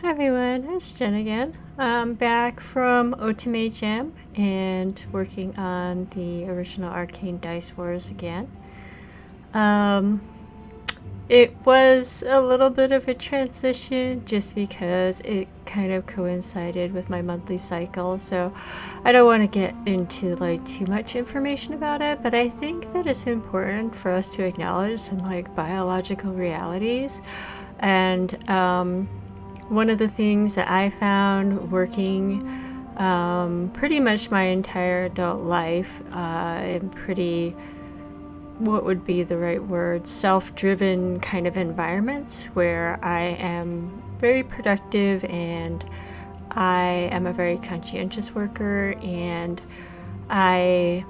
Hi everyone, it's Jen again. I'm back from Otome Jam and working on the original Arcane Dice Wars again. It was a little bit of a transition just because it kind of coincided with my monthly cycle, so I don't want to get into too much information about it, but I think that it's important for us to acknowledge some biological realities. And one of the things that I found working pretty much my entire adult life in pretty, what would be the right word, self-driven kind of environments where I am very productive and I am a very conscientious worker and I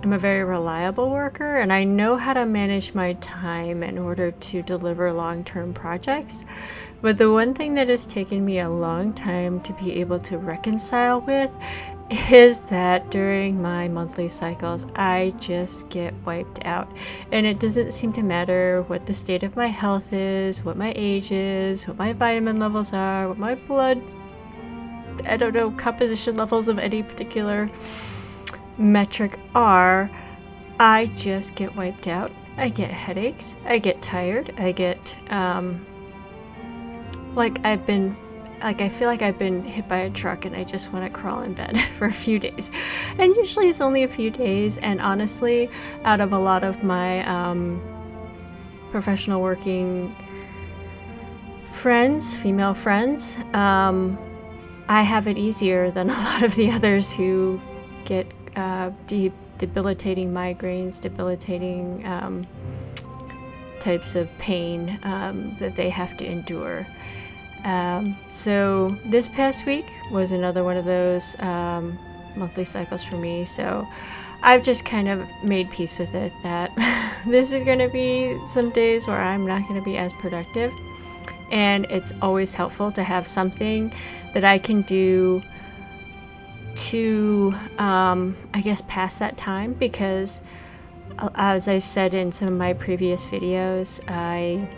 am a very reliable worker, and I know how to manage my time in order to deliver long-term projects. But the one thing that has taken me a long time to be able to reconcile with is that during my monthly cycles, I just get wiped out. And it doesn't seem to matter what the state of my health is, what my age is, what my vitamin levels are, what my blood, composition levels of any particular metric are. I just get wiped out. I get headaches. I get tired. I get, I feel like I've been hit by a truck and I just want to crawl in bed for a few days. And usually it's only a few days. And honestly, out of a lot of my professional working friends, female friends, I have it easier than a lot of the others who get debilitating migraines, debilitating types of pain that they have to endure. So this past week was another one of those monthly cycles for me. So I've just kind of made peace with it that this is going to be some days where I'm not going to be as productive. And it's always helpful to have something that I can do to, pass that time, because as I've said in some of my previous videos, I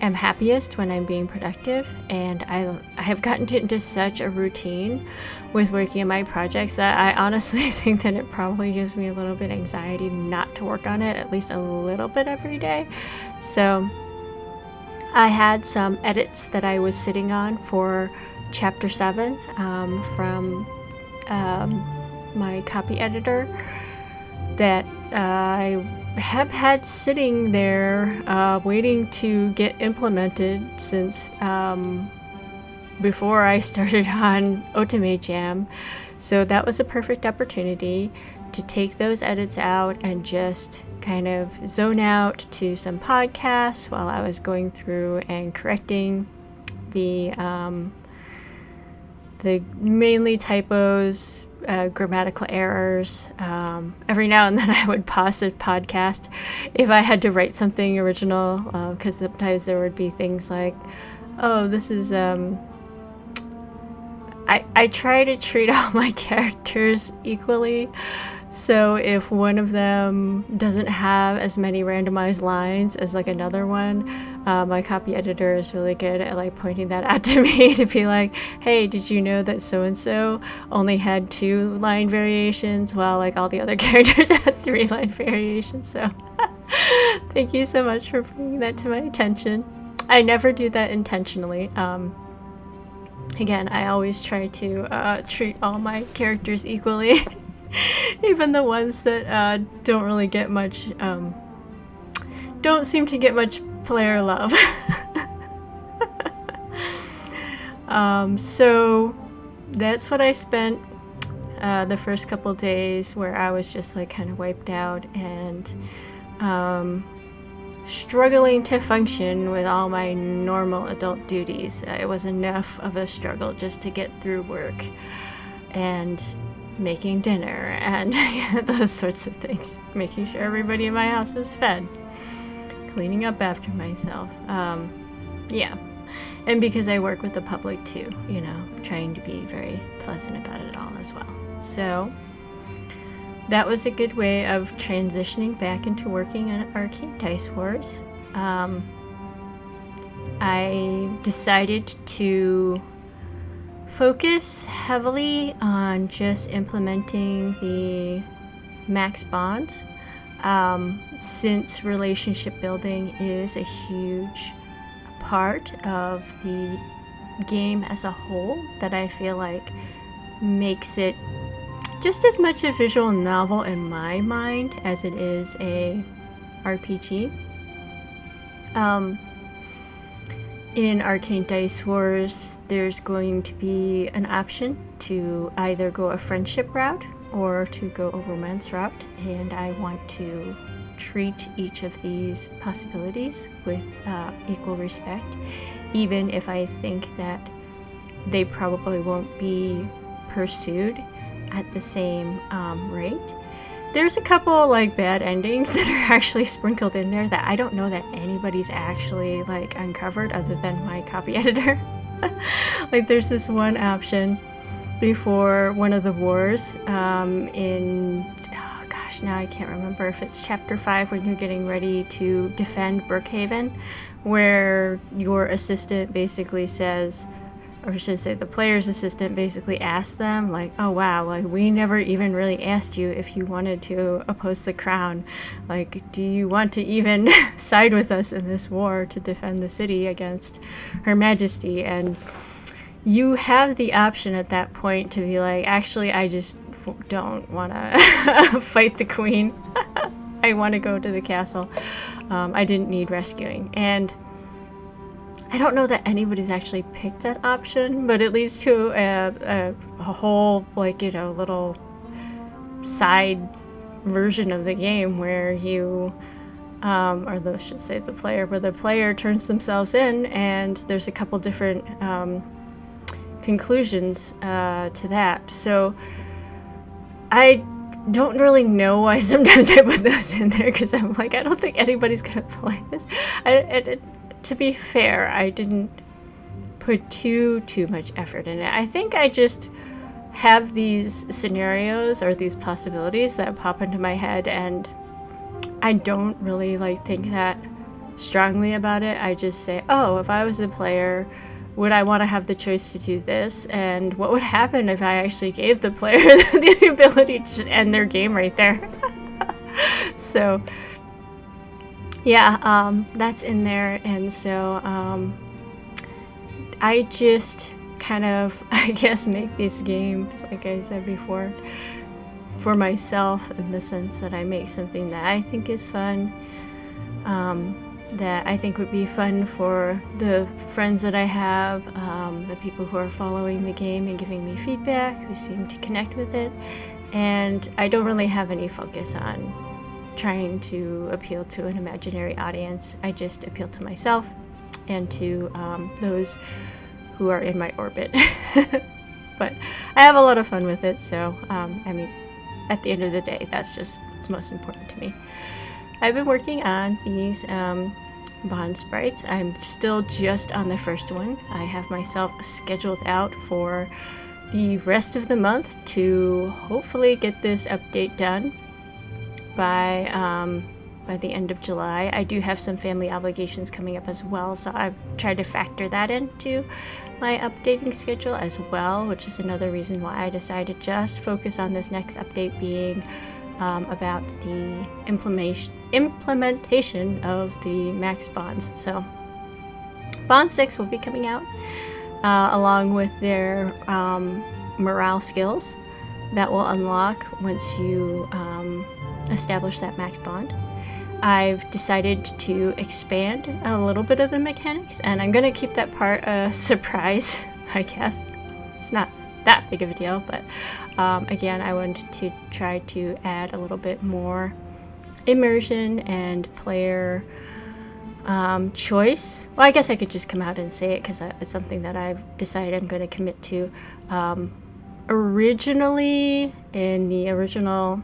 am happiest when I'm being productive, and I have gotten into such a routine with working on my projects that I honestly think that it probably gives me a little bit of anxiety not to work on it at least a little bit every day. So I had some edits that I was sitting on for chapter 7 from my copy editor that I have had sitting there waiting to get implemented since before I started on Otome Jam. So that was a perfect opportunity to take those edits out and just kind of zone out to some podcasts while I was going through and correcting the mainly typos, grammatical errors. Every now and then I would pause the podcast if I had to write something original, because sometimes there would be things like, oh, this is, I try to treat all my characters equally. So if one of them doesn't have as many randomized lines as another one, my copy editor is really good at pointing that out to me to be like, hey, did you know that so-and-so only had 2 line variations while all the other characters had 3 line variations? So thank you so much for bringing that to my attention. I never do that intentionally. Again, I always try to treat all my characters equally. Even the ones that don't really get much, don't seem to get much player love. So that's what I spent the first couple days, where I was just kind of wiped out and struggling to function with all my normal adult duties. It was enough of a struggle just to get through work and making dinner and those sorts of things, making sure everybody in my house is fed, cleaning up after myself. Yeah, and because I work with the public too, trying to be very pleasant about it all as well. So that was a good way of transitioning back into working on Arcane Dice Wars. I decided to focus heavily on just implementing the max bonds, since relationship building is a huge part of the game as a whole, that I feel like makes it just as much a visual novel in my mind as it is a RPG. In Arcane Dice Wars, there's going to be an option to either go a friendship route or to go a romance route, and I want to treat each of these possibilities with equal respect, even if I think that they probably won't be pursued at the same rate. There's a couple like bad endings that are actually sprinkled in there that I don't know that anybody's actually like uncovered other than my copy editor. Like there's this one option before one of the wars in, oh gosh, now I can't remember if it's chapter 5 when you're getting ready to defend Brookhaven, where your assistant basically says, or should I say the player's assistant basically asks them like, oh wow, like we never even really asked you if you wanted to oppose the crown. Like, do you want to even side with us in this war to defend the city against Her Majesty? And you have the option at that point to be like, actually, I just don't want to fight the queen. I want to go to the castle. I didn't need rescuing. And I don't know that anybody's actually picked that option, but it leads to a whole, like, you know, little side version of the game where you, or I should say the player, where the player turns themselves in, and there's a couple different conclusions to that. So I don't really know why sometimes I put those in there, because I'm like, I don't think anybody's gonna play this. To be fair, I didn't put too much effort in it. I think I just have these scenarios or these possibilities that pop into my head, and I don't really like think that strongly about it. I just say, oh, if I was a player, would I want to have the choice to do this? And what would happen if I actually gave the player the ability to just end their game right there? So yeah, that's in there. And so I just kind of, I guess, make these games, like I said before, for myself, in the sense that I make something that I think is fun, that I think would be fun for the friends that I have, the people who are following the game and giving me feedback, who seem to connect with it. And I don't really have any focus on trying to appeal to an imaginary audience. I just appeal to myself and to those who are in my orbit. But I have a lot of fun with it, so I mean, at the end of the day, that's just what's most important to me. I've been working on these bond sprites. I'm still just on the first one. I have myself scheduled out for the rest of the month to hopefully get this update done by the end of July. I do have some family obligations coming up as well, so I've tried to factor that into my updating schedule as well, which is another reason why I decided to just focus on this next update being about the implementation of the max bonds. So Bond 6 will be coming out along with their morale skills that will unlock once you establish that max bond. I've decided to expand a little bit of the mechanics, and I'm gonna keep that part a surprise, I guess. It's not that big of a deal, but again, I wanted to try to add a little bit more immersion and player choice. Well, I guess I could just come out and say it because it's something that I've decided I'm going to commit to. Originally, in the original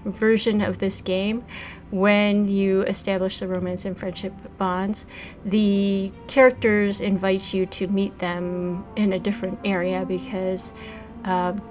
version of this game, when you establish the romance and friendship bonds, the characters invite you to meet them in a different area because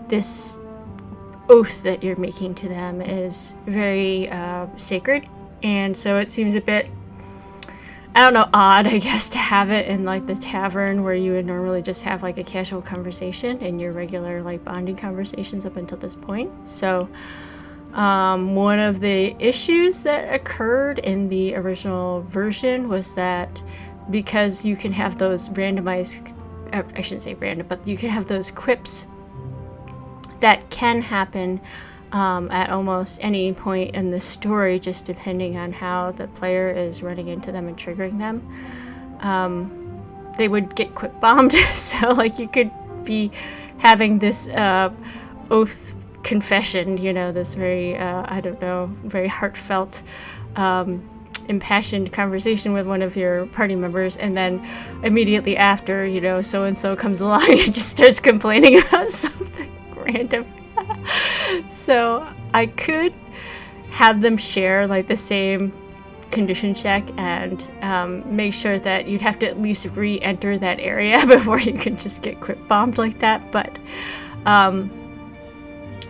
this oath that you're making to them is very sacred, and so it seems a bit I don't know, odd, I guess, to have it in like the tavern where you would normally just have like a casual conversation and your regular like bonding conversations up until this point. So one of the issues that occurred in the original version was that because you can have those randomized, I shouldn't say random, but you can have those quips that can happen at almost any point in the story, just depending on how the player is running into them and triggering them. They would get quick bombed. So like you could be having this oath confession, you know, this very I don't know, very heartfelt impassioned conversation with one of your party members, and then immediately after, you know, so and so comes along and just starts complaining about something random. So I could have them share like the same condition check and make sure that you'd have to at least re-enter that area before you can just get quick bombed like that. But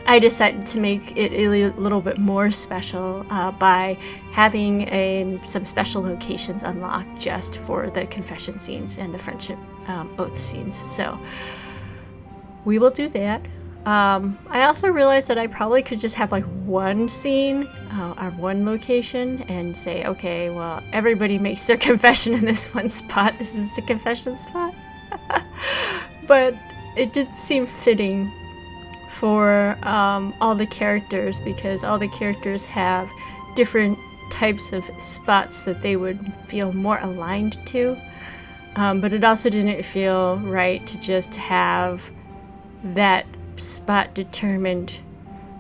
I decided to make it a little bit more special by having some special locations unlocked just for the confession scenes and the friendship oath scenes. So we will do that. I also realized that I probably could just have like one scene or one location and say, okay, well, everybody makes their confession in this one spot. This is the confession spot. But it did seem fitting for all the characters, because all the characters have different types of spots that they would feel more aligned to. But it also didn't feel right to just have that spot determined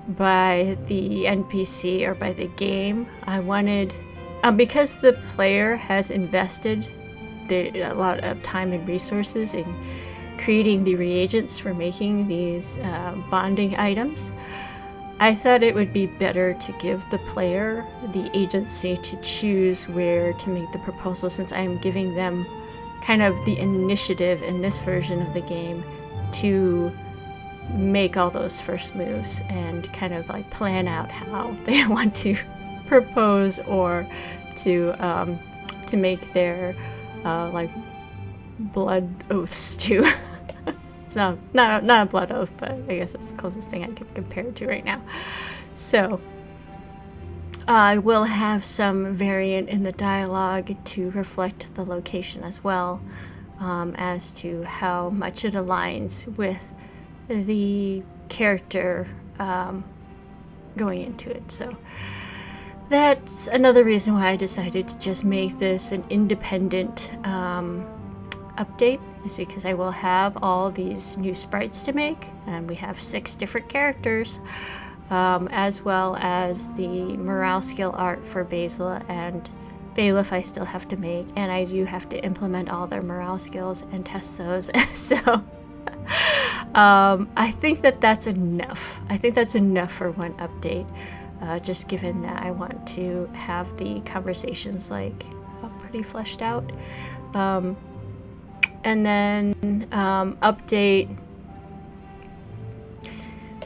by the NPC or by the game. I wanted, because the player has invested a lot of time and resources in creating the reagents for making these bonding items, I thought it would be better to give the player the agency to choose where to make the proposal, since I am giving them kind of the initiative in this version of the game to make all those first moves and kind of like plan out how they want to propose or to make their like blood oaths too. It's not a blood oath, but I guess that's the closest thing I can compare it to right now. So I will have some variant in the dialogue to reflect the location as well, as to how much it aligns with the character going into it. So that's another reason why I decided to just make this an independent update, is because I will have all these new sprites to make, and we have 6 different characters, as well as the morale skill art for Basil and Bailiff I still have to make, and I do have to implement all their morale skills and test those. So I think that's enough. I think that's enough for one update, just given that I want to have the conversations like pretty fleshed out. And then update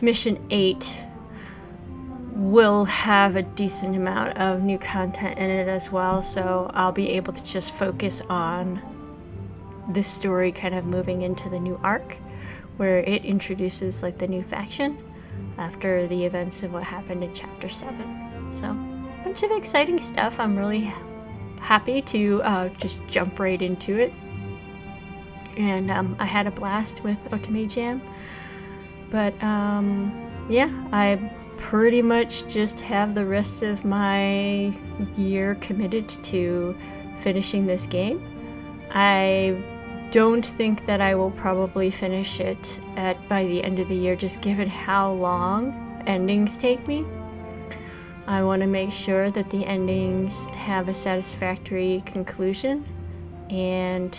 Mission 8 will have a decent amount of new content in it as well, so I'll be able to just focus on this story kind of moving into the new arc, where it introduces like the new faction after the events of what happened in Chapter 7. So, a bunch of exciting stuff. I'm really happy to just jump right into it. And I had a blast with Otome Jam. But yeah, I pretty much just have the rest of my year committed to finishing this game. I don't think that I will probably finish it by the end of the year, just given how long endings take me. I want to make sure that the endings have a satisfactory conclusion, and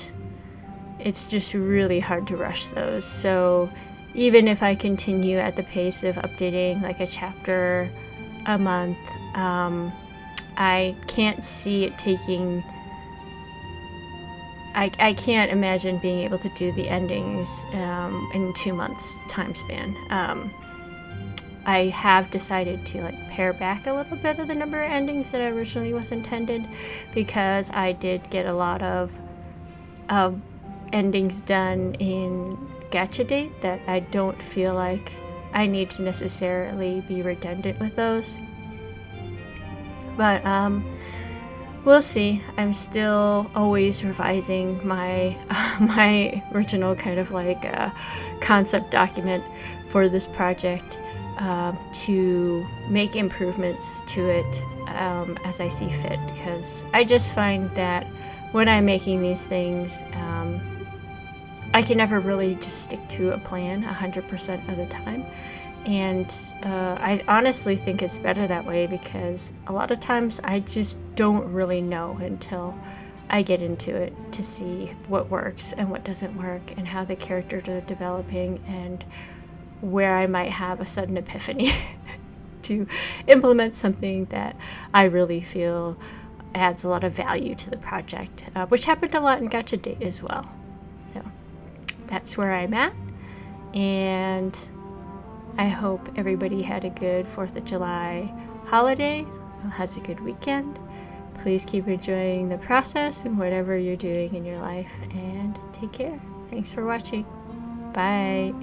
it's just really hard to rush those. So even if I continue at the pace of updating like a chapter a month, I can't see it taking... I can't imagine being able to do the endings in 2 months time span. I have decided to like pare back a little bit of the number of endings that originally was intended, because I did get a lot of endings done in Gacha Date that I don't feel like I need to necessarily be redundant with those. But we'll see. I'm still always revising my my original kind of like concept document for this project to make improvements to it as I see fit, because I just find that when I'm making these things, I can never really just stick to a plan 100% of the time. And I honestly think it's better that way, because a lot of times I just don't really know until I get into it to see what works and what doesn't work, and how the characters are developing, and where I might have a sudden epiphany to implement something that I really feel adds a lot of value to the project, which happened a lot in Gacha Date as well. So that's where I'm at, and I hope everybody had a good 4th of July holiday, has a good weekend. Please keep enjoying the process and whatever you're doing in your life, and take care. Thanks for watching. Bye.